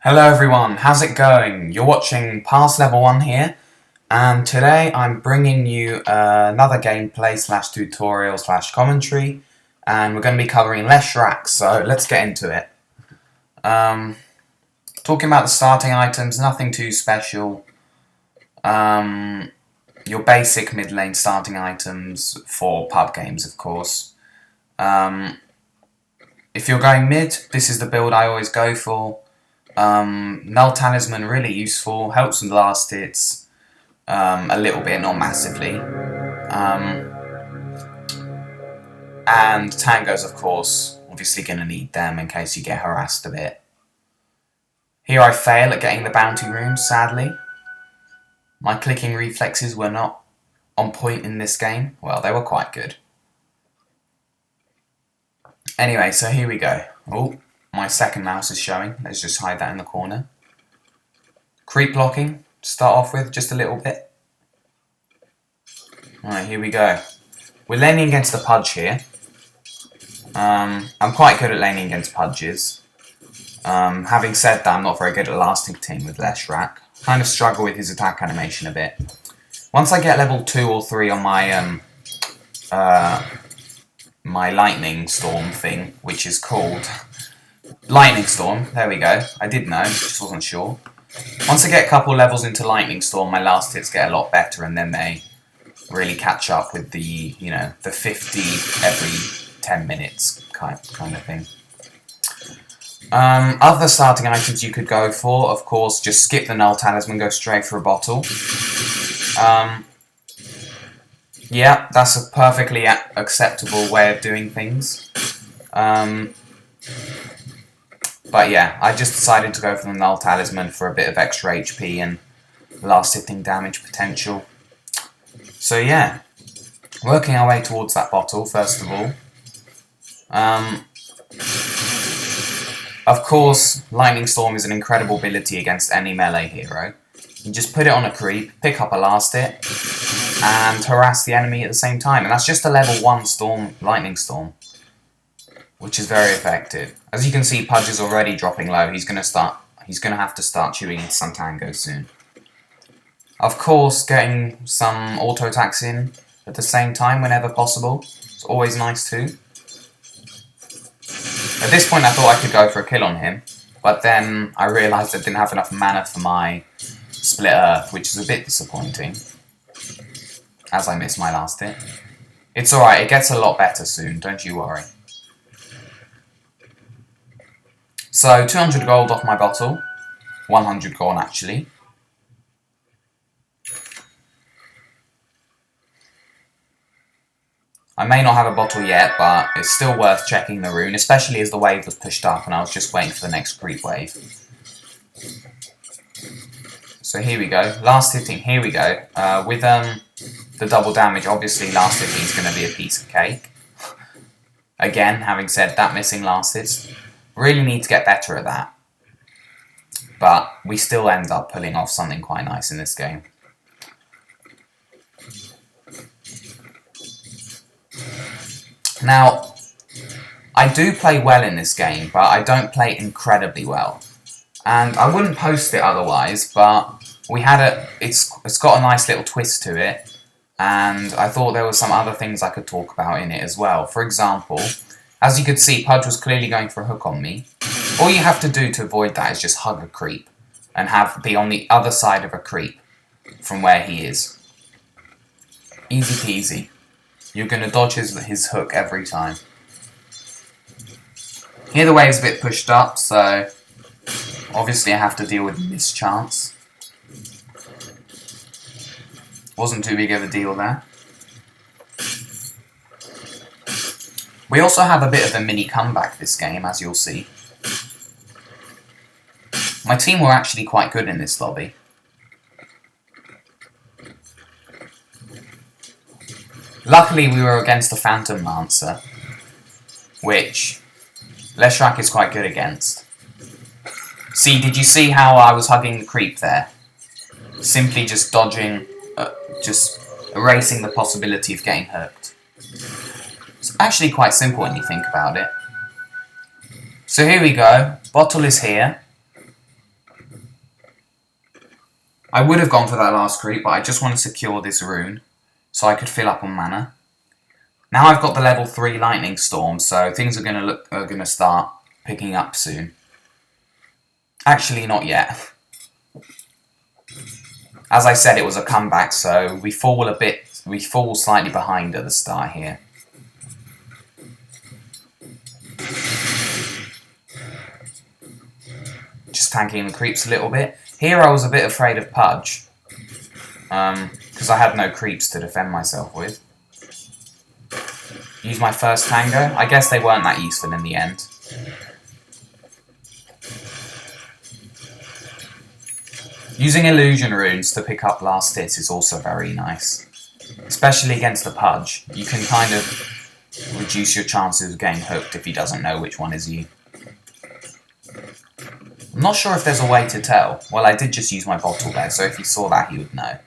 Hello everyone, how's it going? You're watching Pass Level 1 here, and today I'm bringing you another gameplay / tutorial / commentary, and we're going to be covering Leshrac, so let's get into it. Talking about the starting items, nothing too special. Your basic mid lane starting items for pub games, of course. If you're going mid, this is the build I always go for. Null Talisman, really useful, helps with last hits, a little bit, not massively. And Tangos, of course, obviously going to need them in case you get harassed a bit. Here I fail at getting the bounty runes, sadly. My clicking reflexes were not on point in this game. Well, they were quite good. Anyway, so here we go. Oh, my second mouse is showing. Let's just hide that in the corner. Creep blocking, to start off with, just a little bit. Alright, here we go. We're laning against the Pudge here. I'm quite good at laning against Pudges. Having said that, I'm not very good at lasting team with Leshrac. Kind of struggle with his attack animation a bit. Once I get level 2 or 3 on my my lightning storm thing, which is called Lightning Storm, there we go. I did know, just wasn't sure. Once I get a couple levels into Lightning Storm, my last hits get a lot better, and then they really catch up with the, you know, the 50 every 10 minutes kind of thing. Other starting items you could go for, of course, just skip the Null Talisman, go straight for a bottle. Yeah, that's a perfectly acceptable way of doing things. But yeah, I just decided to go for the Null Talisman for a bit of extra HP and last hitting damage potential. So yeah, working our way towards that bottle, first of all. Of course, Lightning Storm is an incredible ability against any melee hero. You just put it on a creep, pick up a last hit, and harass the enemy at the same time. And that's just a level 1 storm, Lightning Storm, which is very effective. As you can see, Pudge is already dropping low. He's gonna have to start chewing into some tangos soon. Of course, getting some auto attacks in at the same time whenever possible is always nice too. At this point, I thought I could go for a kill on him, but then I realised I didn't have enough mana for my Split Earth, which is a bit disappointing, as I missed my last hit. It's alright, it gets a lot better soon, don't you worry. So, 200 gold off my bottle. 100 gold, actually. I may not have a bottle yet, but it's still worth checking the rune, especially as the wave was pushed up and I was just waiting for the next creep wave. So here we go. Last hitting, here we go. With the double damage, obviously last hitting is going to be a piece of cake. Again, having said that, missing last hits. Really need to get better at that. But we still end up pulling off something quite nice in this game. Now, I do play well in this game, but I don't play incredibly well. And I wouldn't post it otherwise, but we had it's got a nice little twist to it, and I thought there were some other things I could talk about in it as well. For example, as you could see, Pudge was clearly going for a hook on me. All you have to do to avoid that is just hug a creep, and be on the other side of a creep from where he is. Easy peasy. You're going to dodge his hook every time. Here the wave's a bit pushed up, so obviously I have to deal with this chance. Wasn't too big of a deal there. We also have a bit of a mini comeback this game, as you'll see. My team were actually quite good in this lobby. Luckily we were against the Phantom Lancer, which Leshrac is quite good against. See, did you see how I was hugging the creep there? Simply just dodging, just erasing the possibility of getting hooked. It's actually quite simple when you think about it. So here we go, bottle is here. I would have gone for that last creep, but I just want to secure this rune so I could fill up on mana. Now I've got the level 3 lightning storm, so things are gonna start picking up soon. Actually, not yet. As I said, it was a comeback, so we fall slightly behind at the start here. Just tanking the creeps a little bit. Here I was a bit afraid of Pudge, because I had no creeps to defend myself with. Use my first tango. I guess they weren't that useful in the end. Using illusion runes to pick up last hits is also very nice. Especially against the Pudge. You can kind of reduce your chances of getting hooked if he doesn't know which one is you. I'm not sure if there's a way to tell. Well, I did just use my bottle there, so if he saw that, he would know.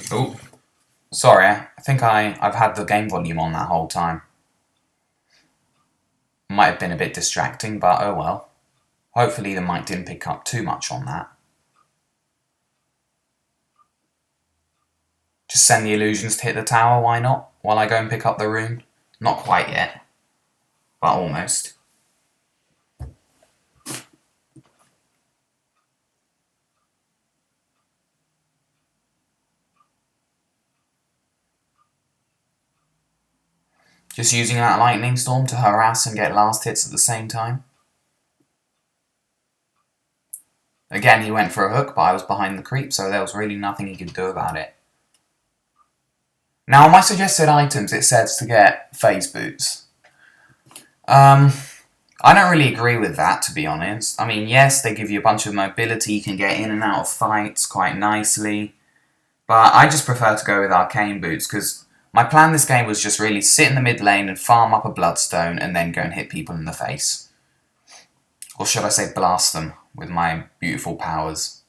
Oh, sorry, I think I've had the game volume on that whole time. Might have been a bit distracting, but oh well. Hopefully the mic didn't pick up too much on that. Just send the illusions to hit the tower, why not? While I go and pick up the rune. Not quite yet, but almost. Just using that lightning storm to harass and get last hits at the same time. Again, he went for a hook, but I was behind the creep, so there was really nothing he could do about it. Now, on my suggested items, it says to get phase boots. I don't really agree with that, to be honest. I mean, yes, they give you a bunch of mobility, you can get in and out of fights quite nicely. But I just prefer to go with arcane boots, because my plan this game was just really sit in the mid lane and farm up a bloodstone and then go and hit people in the face. Or should I say blast them with my beautiful powers.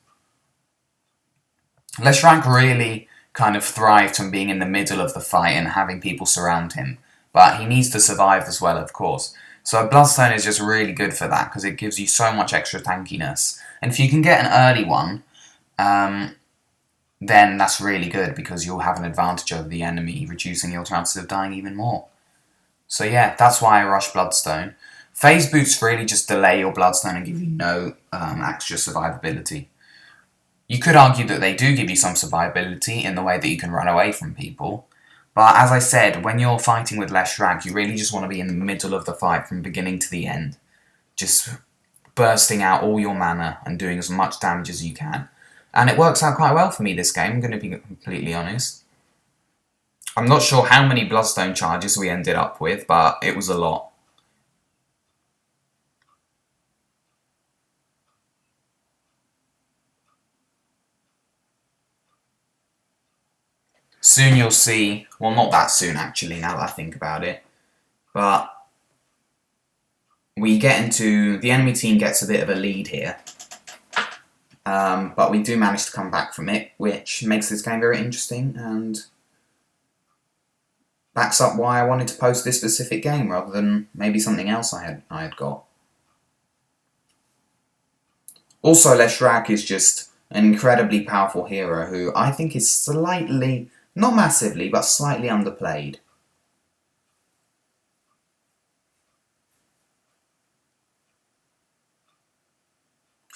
Leshrac really kind of thrived from being in the middle of the fight and having people surround him. But he needs to survive as well, of course. So a bloodstone is just really good for that because it gives you so much extra tankiness. And if you can get an early one, then that's really good because you'll have an advantage over the enemy, reducing your chances of dying even more. So yeah, that's why I rush Bloodstone. Phase Boots really just delay your Bloodstone and give you no extra survivability. You could argue that they do give you some survivability in the way that you can run away from people, but as I said, when you're fighting with Leshrac, you really just want to be in the middle of the fight from beginning to the end. Just bursting out all your mana and doing as much damage as you can. And it works out quite well for me this game, I'm going to be completely honest. I'm not sure how many Bloodstone charges we ended up with, but it was a lot. Soon you'll see, well not that soon actually, now that I think about it, but we get into, the enemy team gets a bit of a lead here. But we do manage to come back from it, which makes this game very interesting and backs up why I wanted to post this specific game rather than maybe something else I had got. Also, Leshrac is just an incredibly powerful hero who I think is slightly, not massively, but slightly underplayed.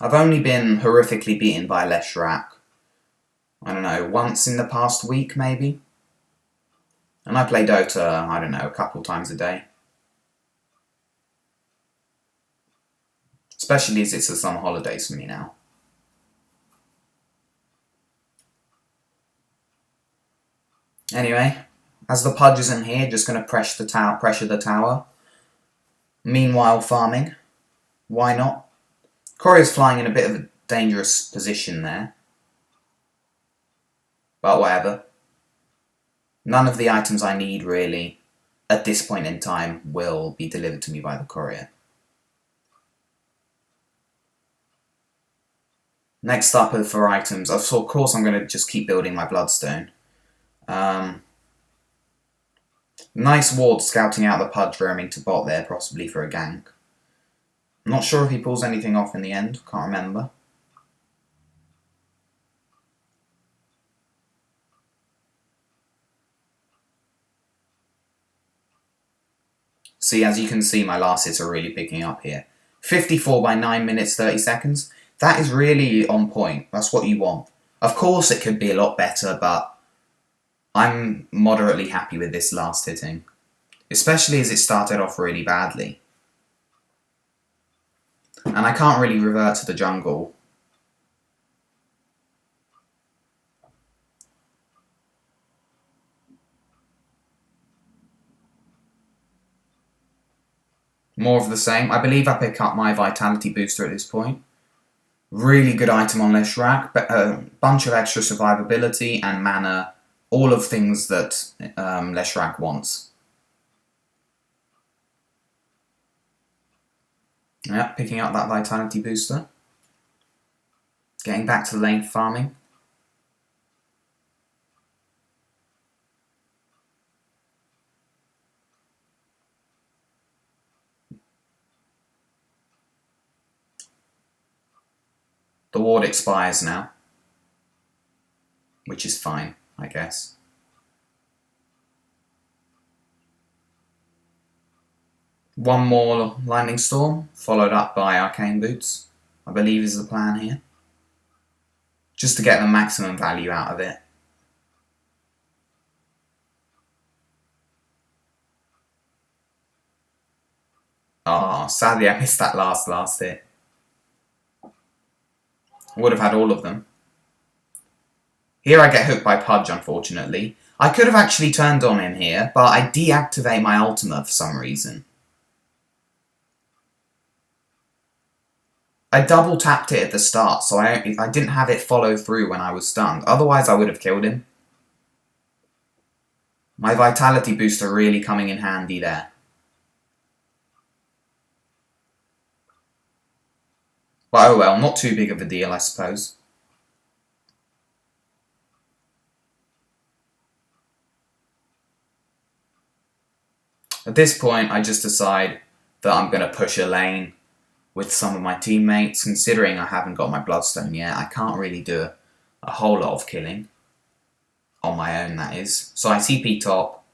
I've only been horrifically beaten by Leshrac, I don't know, once in the past week maybe? And I play Dota, I don't know, a couple times a day. Especially as it's the summer holidays for me now. Anyway, as the Pudge isn't here, just going to pressure the tower. Meanwhile, farming. Why not? Courier's flying in a bit of a dangerous position there. But whatever. None of the items I need, really, at this point in time, will be delivered to me by the courier. Next up for items, of course I'm going to just keep building my Bloodstone. Nice ward scouting out the Pudge roaming to bot there, possibly for a gank. I'm not sure if he pulls anything off in the end, can't remember. See, as you can see, my last hits are really picking up here. 54 by 9 minutes 30 seconds. That is really on point. That's what you want. Of course it could be a lot better, but I'm moderately happy with this last hitting. Especially as it started off really badly. And I can't really revert to the jungle. More of the same. I believe I pick up my vitality booster at this point. Really good item on Leshrac, but a bunch of extra survivability and mana, all of things that Leshrac wants. Yeah, picking up that vitality booster. Getting back to the lane farming. The ward expires now, which is fine, I guess. One more Lightning Storm, followed up by Arcane Boots, I believe is the plan here. Just to get the maximum value out of it. Oh, sadly I missed that last hit. Would have had all of them. Here I get hooked by Pudge, unfortunately. I could have actually turned on him here, but I deactivate my ultimate for some reason. I double tapped it at the start, so I didn't have it follow through when I was stunned. Otherwise I would have killed him. My vitality booster really coming in handy there. But oh well, not too big of a deal, I suppose. At this point, I just decide that I'm going to push a lane with some of my teammates. Considering I haven't got my Bloodstone yet, I can't really do a whole lot of killing. On my own, that is. So I TP top.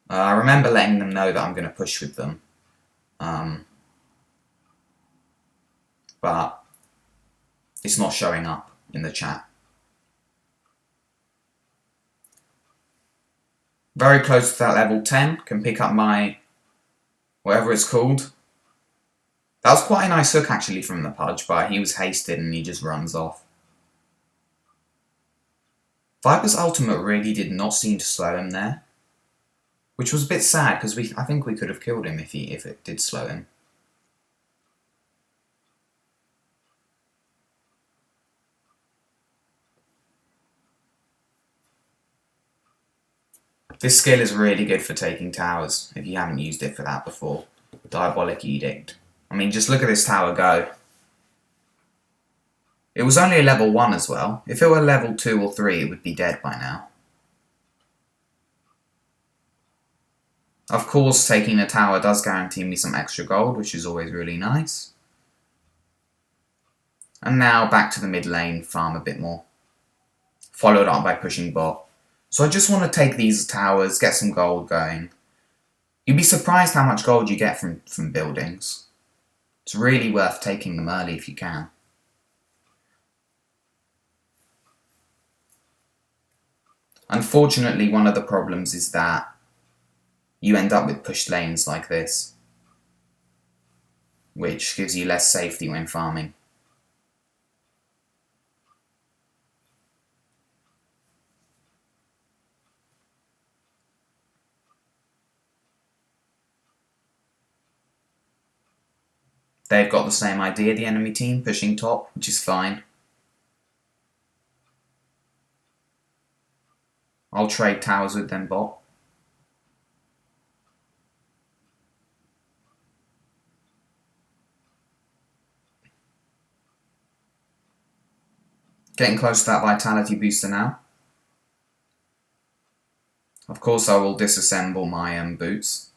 I remember letting them know that I'm going to push with them. But it's not showing up in the chat. Very close to that level 10. Can pick up my whatever it's called. That was quite a nice hook actually from the Pudge, but he was hasted and he just runs off. Viper's ultimate really did not seem to slow him there. Which was a bit sad because I think we could have killed him if it did slow him. This skill is really good for taking towers, if you haven't used it for that before. Diabolic Edict. I mean, just look at this tower go. It was only a level 1 as well. If it were level 2 or 3, it would be dead by now. Of course, taking a tower does guarantee me some extra gold, which is always really nice. And now back to the mid lane, farm a bit more. Followed up by pushing bot. So I just want to take these towers, get some gold going. You'd be surprised how much gold you get from buildings. It's really worth taking them early if you can. Unfortunately, one of the problems is that you end up with pushed lanes like this, which gives you less safety when farming. They've got the same idea, the enemy team, pushing top, which is fine. I'll trade towers with them bot. Getting close to that vitality booster now. Of course I will disassemble my boots.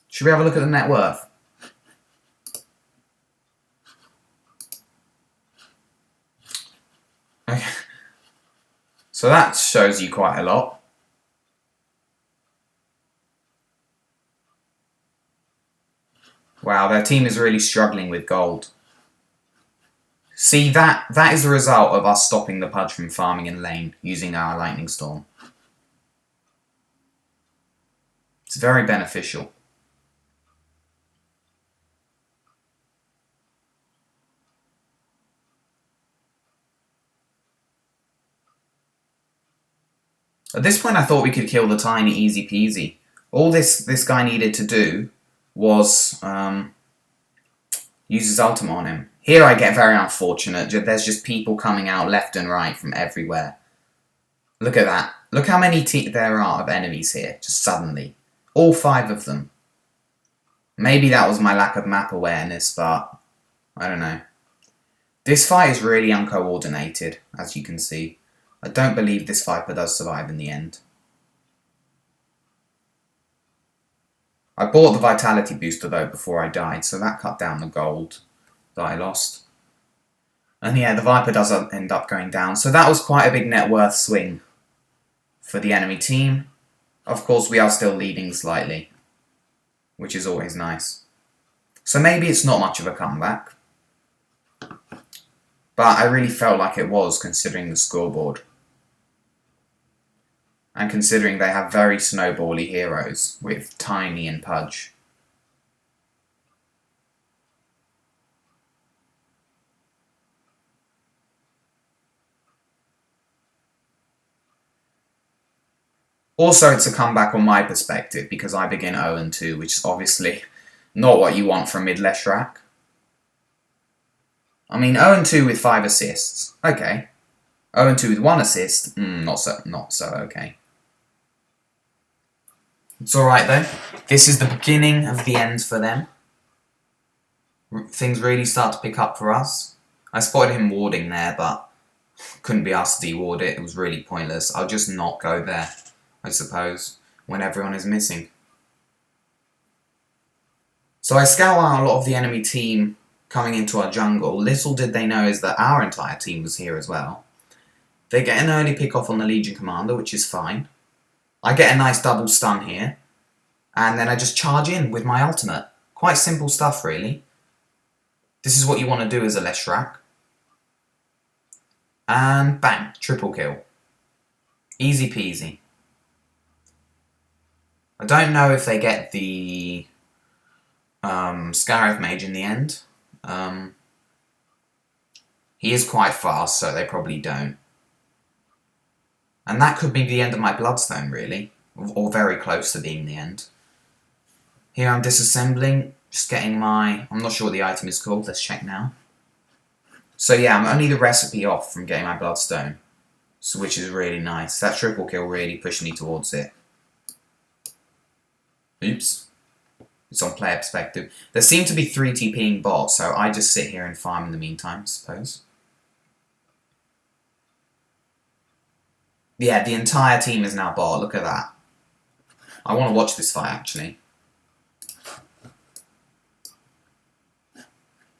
Should we have a look at the net worth? Okay. So that shows you quite a lot. Wow, their team is really struggling with gold. See, that is the result of us stopping the Pudge from farming in lane using our Lightning Storm. It's very beneficial. At this point, I thought we could kill the Tiny easy peasy. All this guy needed to do was use his ultimate on him. Here I get very unfortunate. There's just people coming out left and right from everywhere. Look at that. Look how many there are of enemies here, just suddenly. All 5 of them. Maybe that was my lack of map awareness, but I don't know. This fight is really uncoordinated, as you can see. I don't believe this Viper does survive in the end. I bought the Vitality booster though before I died, so that cut down the gold that I lost. And yeah, the Viper does end up going down, so that was quite a big net worth swing for the enemy team. Of course, we are still leading slightly, which is always nice. So maybe it's not much of a comeback, but I really felt like it was, considering the scoreboard. And considering they have very snowbally heroes with Tiny and Pudge. Also, it's a comeback on my perspective because I begin 0-2, which is obviously not what you want from mid Leshrac. I mean, 0-2 with 5 assists. Okay. 0-2 with 1 assist. Not so okay. It's alright though. This is the beginning of the end for them. Things really start to pick up for us. I spotted him warding there, but couldn't be asked to de-ward it. It was really pointless. I'll just not go there, I suppose, when everyone is missing. So I scout out a lot of the enemy team coming into our jungle. Little did they know is that our entire team was here as well. They get an early pick off on the Legion Commander, which is fine. I get a nice double stun here, and then I just charge in with my ultimate. Quite simple stuff, really. This is what you want to do as a Leshrac. And bang, triple kill. Easy peasy. I don't know if they get the Scarif Mage in the end. He is quite fast, so they probably don't. And that could be the end of my Bloodstone, really. Or very close to being the end. Here I'm disassembling, just getting my... I'm not sure what the item is called, let's check now. So yeah, I'm only the recipe off from getting my Bloodstone. So, which is really nice. That triple kill really pushed me towards it. Oops. It's on player perspective. There seem to be 3 TPing bots, so I just sit here and farm in the meantime, I suppose. Yeah, the entire team is now bot. Look at that. I want to watch this fight, actually.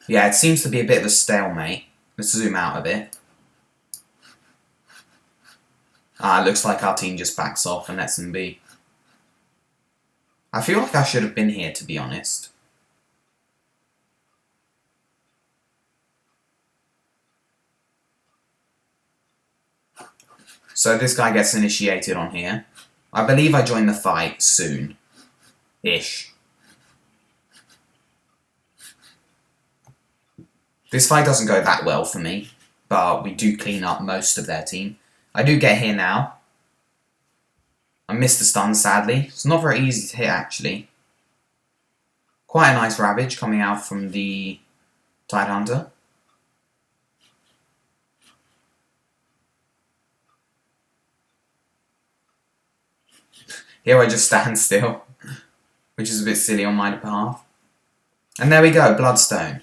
Yeah, it seems to be a bit of a stalemate. Let's zoom out a bit. It looks like our team just backs off and lets them be. I feel like I should have been here, to be honest. So this guy gets initiated on here. I believe I join the fight soon-ish. This fight doesn't go that well for me, but we do clean up most of their team. I do get here now. I missed the stun, sadly. It's not very easy to hit, actually. Quite a nice Ravage coming out from the Tidehunter. Here I just stand still, which is a bit silly on my behalf. And there we go, Bloodstone.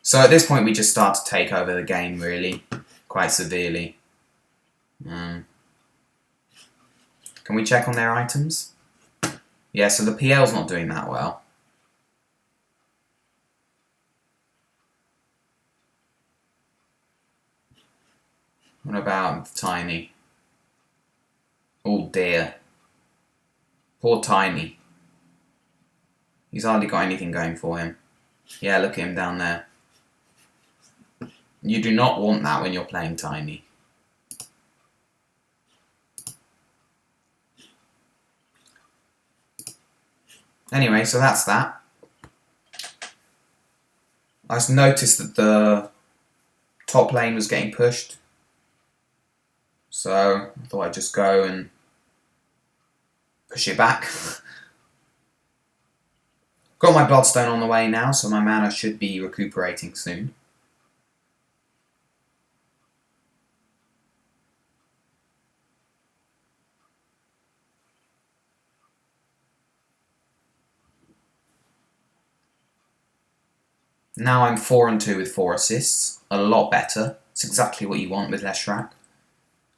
So at this point we just start to take over the game, really, quite severely. Can we check on their items? Yeah, so the PL's not doing that well. What about Tiny? Oh dear. Poor Tiny. He's hardly got anything going for him. Yeah, look at him down there. You do not want that when you're playing Tiny. Anyway, so that's that. I just noticed that the top lane was getting pushed. So I thought I'd just go and push it back. Got my Bloodstone on the way now, so my mana should be recuperating soon. Now I'm 4-2 with 4 assists. A lot better. It's exactly what you want with Leshrac.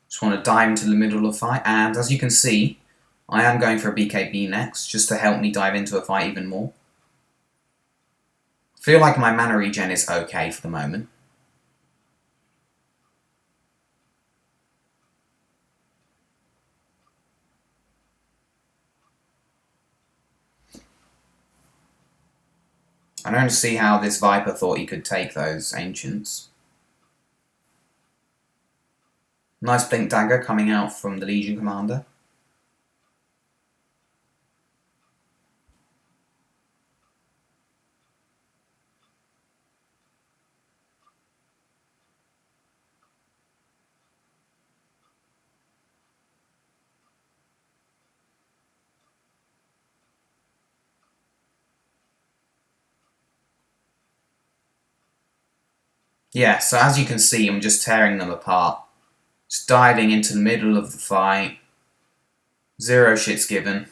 Just want to dive into the middle of the fight, and as you can see, I am going for a BKB next, just to help me dive into a fight even more. I feel like my mana regen is okay for the moment. I don't see how this Viper thought he could take those Ancients. Nice Blink Dagger coming out from the Legion Commander. Yeah, so as you can see, I'm just tearing them apart. Just diving into the middle of the fight. Zero shits given.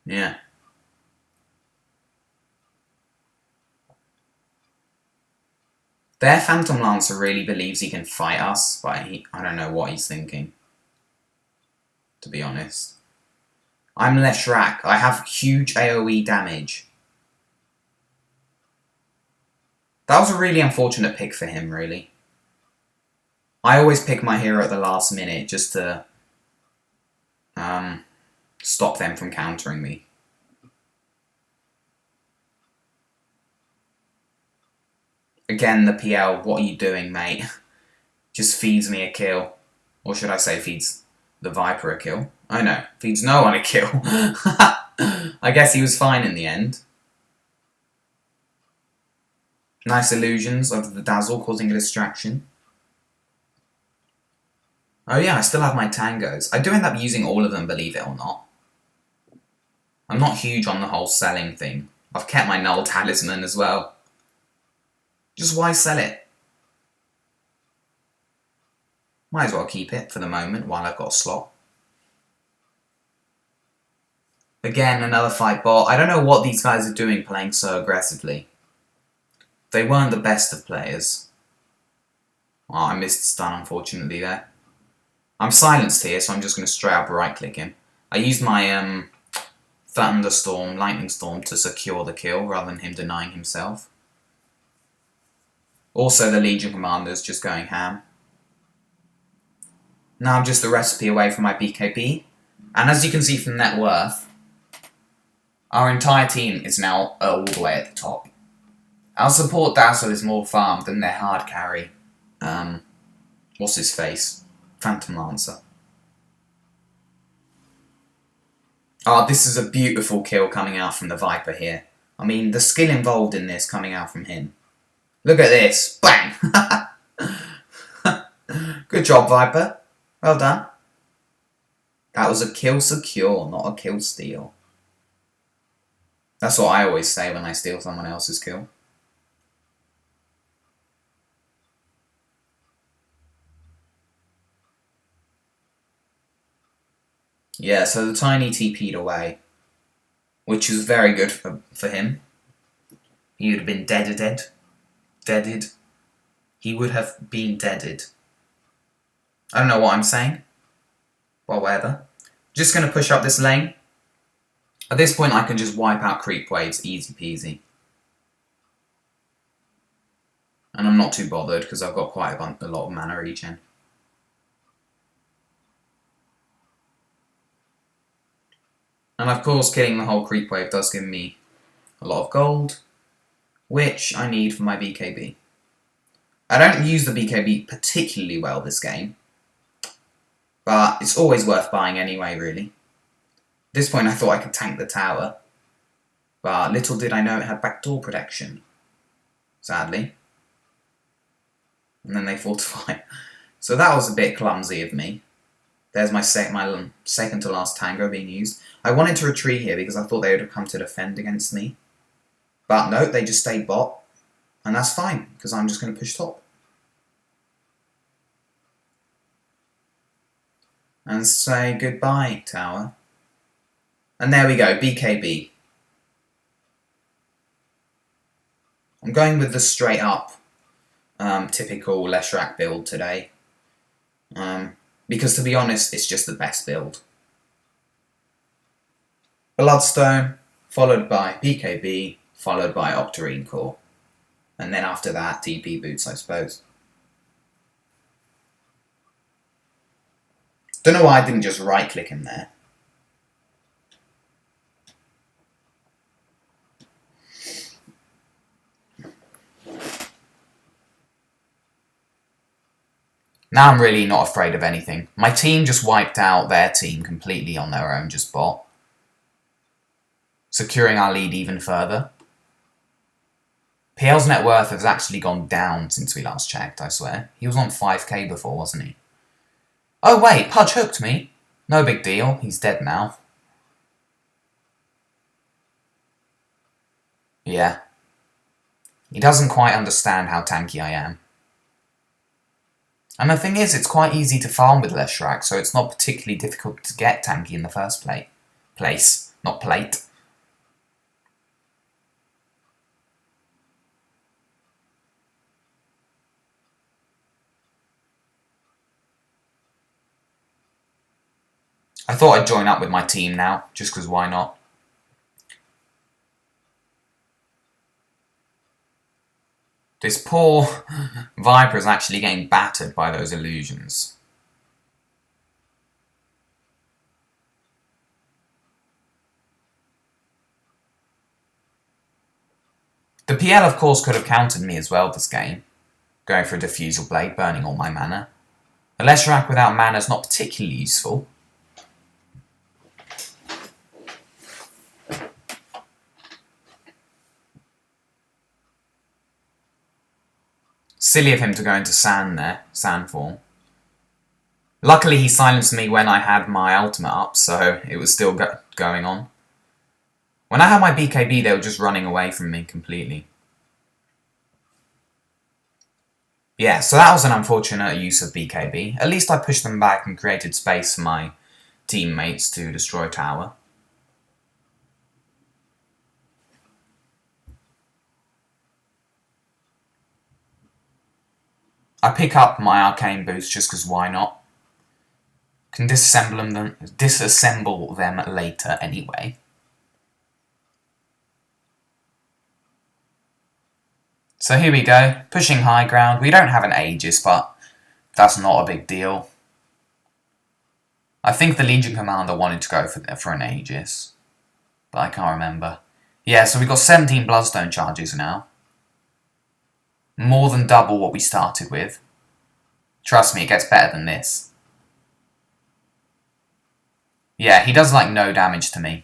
Yeah. Their Phantom Lancer really believes he can fight us, but I don't know what he's thinking, to be honest. I'm Leshrac. I have huge AoE damage. That was a really unfortunate pick for him, really. I always pick my hero at the last minute just to stop them from countering me. Again, the PL, what are you doing, mate? Just feeds me a kill. Or should I say feeds the Viper a kill? Oh no, feeds no one a kill. I guess he was fine in the end. Nice illusions of the Dazzle causing a distraction. Oh yeah, I still have my tangos. I do end up using all of them, believe it or not. I'm not huge on the whole selling thing. I've kept my Null Talisman as well. Just why sell it? Might as well keep it for the moment while I've got a slot. Again, another fight bot. I don't know what these guys are doing playing so aggressively. They weren't the best of players. Oh, I missed stun unfortunately there. I'm silenced here, so I'm just going to straight up right click him. I used my Thunderstorm, Lightning Storm to secure the kill rather than him denying himself. Also, the Legion Commander's just going ham. Now I'm just a recipe away from my BKB. And as you can see from net worth, our entire team is now all the way at the top. Our support Dazzle is more farmed than their hard carry. What's his face? Phantom Lancer. Oh, this is a beautiful kill coming out from the Viper here. I mean, the skill involved in this coming out from him. Look at this. Bang! Good job, Viper. Well done. That was a kill secure, not a kill steal. That's what I always say when I steal someone else's kill. Yeah, so the Tiny TP'd away, which was very good for him. He would have been deaded. He would have been deaded. I don't know what I'm saying. Well, whatever. Just going to push up this lane. At this point, I can just wipe out creep waves, easy peasy. And I'm not too bothered because I've got quite a lot of mana regen. And of course, killing the whole creep wave does give me a lot of gold, which I need for my BKB. I don't use the BKB particularly well this game, but it's always worth buying anyway, really. At this point, I thought I could tank the tower, but little did I know it had backdoor protection, sadly. And then they fortify. So that was a bit clumsy of me. There's my second to last tango being used. I wanted to retreat here because I thought they would have come to defend against me. But no, they just stayed bot. And that's fine, because I'm just going to push top. And say goodbye, tower. And there we go, BKB. I'm going with the straight up typical Leshrac build today. Because to be honest, it's just the best build. Bloodstone, followed by BKB, followed by Octarine Core. And then after that, TP boots, I suppose. Don't know why I didn't just right click him there. Now I'm really not afraid of anything. My team just wiped out their team completely on their own, just bot. Securing our lead even further. PL's net worth has actually gone down since we last checked, I swear. He was on 5k before, wasn't he? Oh wait, Pudge hooked me. No big deal, he's dead now. Yeah. He doesn't quite understand how tanky I am. And the thing is, it's quite easy to farm with Leshrac, so it's not particularly difficult to get tanky in the first place. Not plate. I thought I'd join up with my team now, just because why not? This poor Viper is actually getting battered by those illusions. The PL, of course, could have countered me as well this game, going for a Diffusal Blade, burning all my mana. A Leshrac without mana is not particularly useful. Silly of him to go into sand there, sand form. Luckily he silenced me when I had my ultimate up, so it was still going on. When I had my BKB, they were just running away from me completely. Yeah, so that was an unfortunate use of BKB. At least I pushed them back and created space for my teammates to destroy tower. I pick up my arcane boots just because why not? Can disassemble them later anyway. So here we go, pushing high ground. We don't have an Aegis, but that's not a big deal. I think the Legion Commander wanted to go for an Aegis, but I can't remember. Yeah, so we've got 17 Bloodstone charges now. More than double what we started with. Trust me, it gets better than this. Yeah, he does like no damage to me.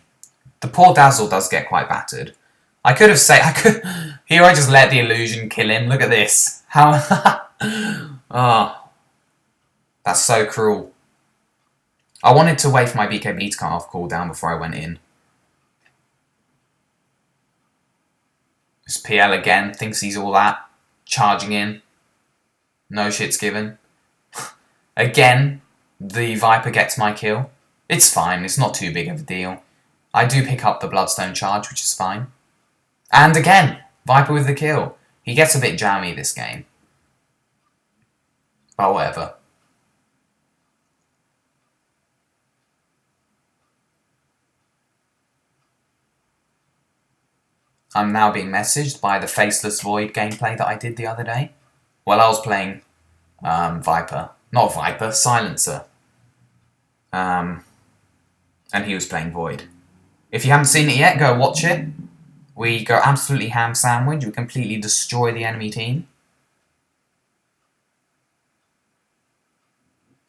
The poor Dazzle does get quite battered. Here I just let the illusion kill him. Look at this. How... Oh. That's so cruel. I wanted to wait for my BKB to come off cooldown before I went in. This PL again, thinks he's all that. Charging in. No shit's given. Again, the Viper gets my kill. It's fine, it's not too big of a deal. I do pick up the Bloodstone charge, which is fine. And again, Viper with the kill. He gets a bit jammy this game. But whatever. I'm now being messaged by the Faceless Void gameplay that I did the other day. While I was playing Viper. Not Viper, Silencer. And he was playing Void. If you haven't seen it yet, go watch it. We go absolutely ham sandwich. We completely destroy the enemy team.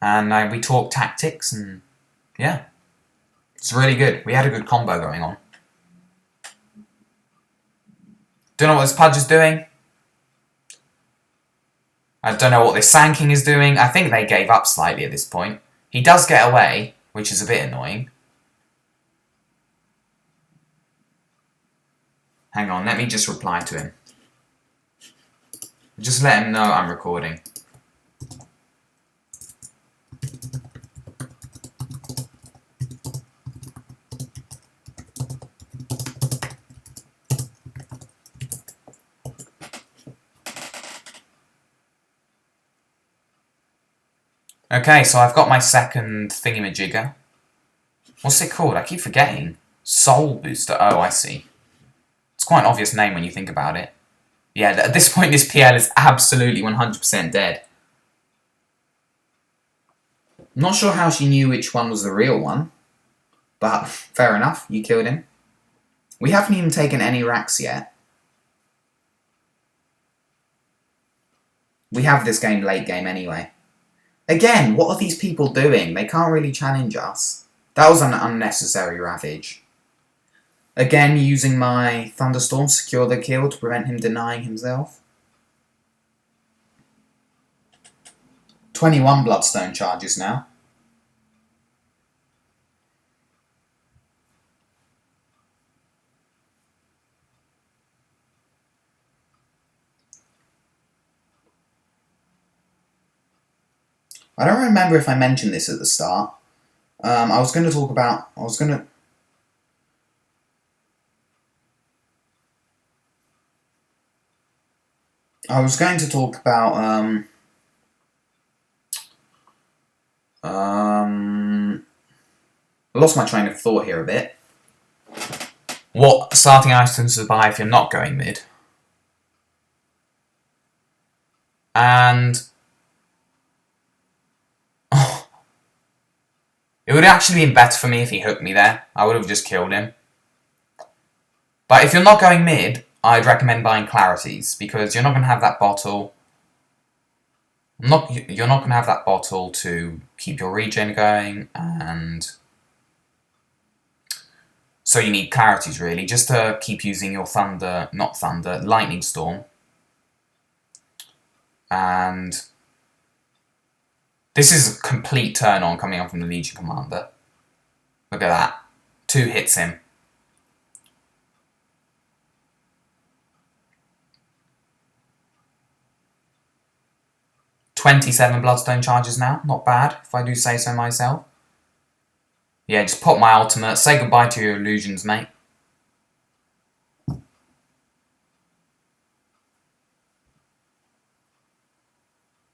And we talk tactics and yeah. It's really good. We had a good combo going on. Don't know what this Pudge is doing. I don't know what this Sand is doing. I think they gave up slightly at this point. He does get away, which is a bit annoying. Hang on, let me just reply to him. Just let him know I'm recording. Okay, so I've got my second thingamajigger. What's it called? I keep forgetting. Soul Booster. Oh, I see. It's quite an obvious name when you think about it. Yeah, at this point this PL is absolutely 100% dead. I'm not sure how she knew which one was the real one. But, fair enough, you killed him. We haven't even taken any racks yet. We have this game late game anyway. Again, what are these people doing? They can't really challenge us. That was an unnecessary Ravage. Again, using my Thunderstorm to secure the kill to prevent him denying himself. 21 Bloodstone charges now. I don't remember if I mentioned this at the start. I was going to talk about... I was going to talk about... I lost my train of thought here a bit. What starting items to buy if you're not going mid. And... It would have actually been better for me if he hooked me there. I would have just killed him. But if you're not going mid, I'd recommend buying Clarities, because you're not going to have that bottle. You're not going to have that bottle to keep your regen going, and so you need Clarities really, just to keep using your Lightning Storm. And this is a complete turn on coming up from the Legion Commander. Look at that. 2 hits him. "27 Bloodstone charges now. Not bad, if I do say so myself. Yeah, just pop my ultimate. Say goodbye to your illusions, mate.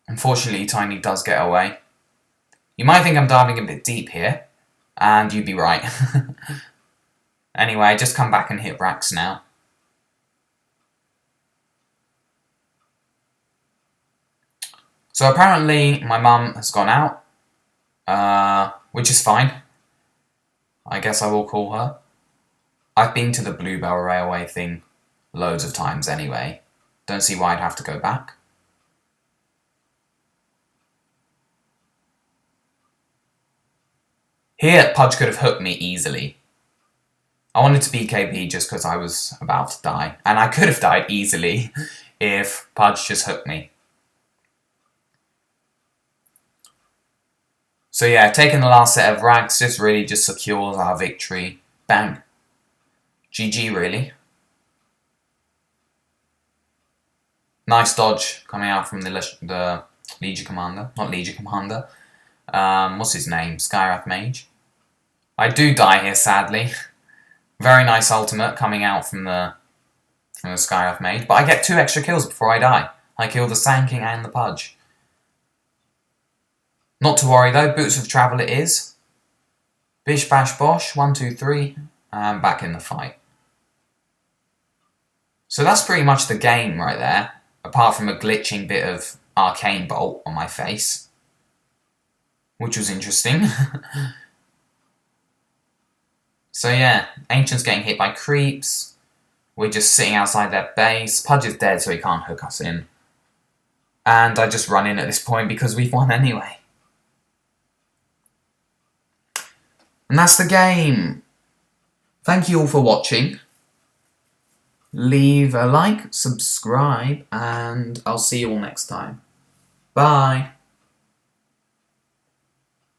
Unfortunately, Tiny does get away. You might think I'm diving a bit deep here, and you'd be right. Anyway, just come back and hit racks now. So apparently my mum has gone out, which is fine. I guess I will call her. I've been to the Bluebell Railway thing loads of times anyway. Don't see why I'd have to go back. Here, Pudge could have hooked me easily. I wanted to BKB just because I was about to die. And I could have died easily if Pudge just hooked me. So yeah, taking the last set of ranks just really just secures our victory. Bang. GG really. Nice dodge coming out from the Legion Commander. Not Legion Commander. What's his name? Skywrath Mage. I do die here, sadly. Very nice ultimate coming out from the sky I've made. But I get 2 extra kills before I die. I kill the Sand King and the Pudge. Not to worry though, Boots of Travel it is. Bish bash bosh, 1, 2, 3, and back in the fight. So that's pretty much the game right there, apart from a glitching bit of Arcane Bolt on my face, which was interesting. So yeah, Ancient's getting hit by creeps. We're just sitting outside their base. Pudge is dead, so he can't hook us in. And I just run in at this point because we've won anyway. And that's the game. Thank you all for watching. Leave a like, subscribe, and I'll see you all next time. Bye.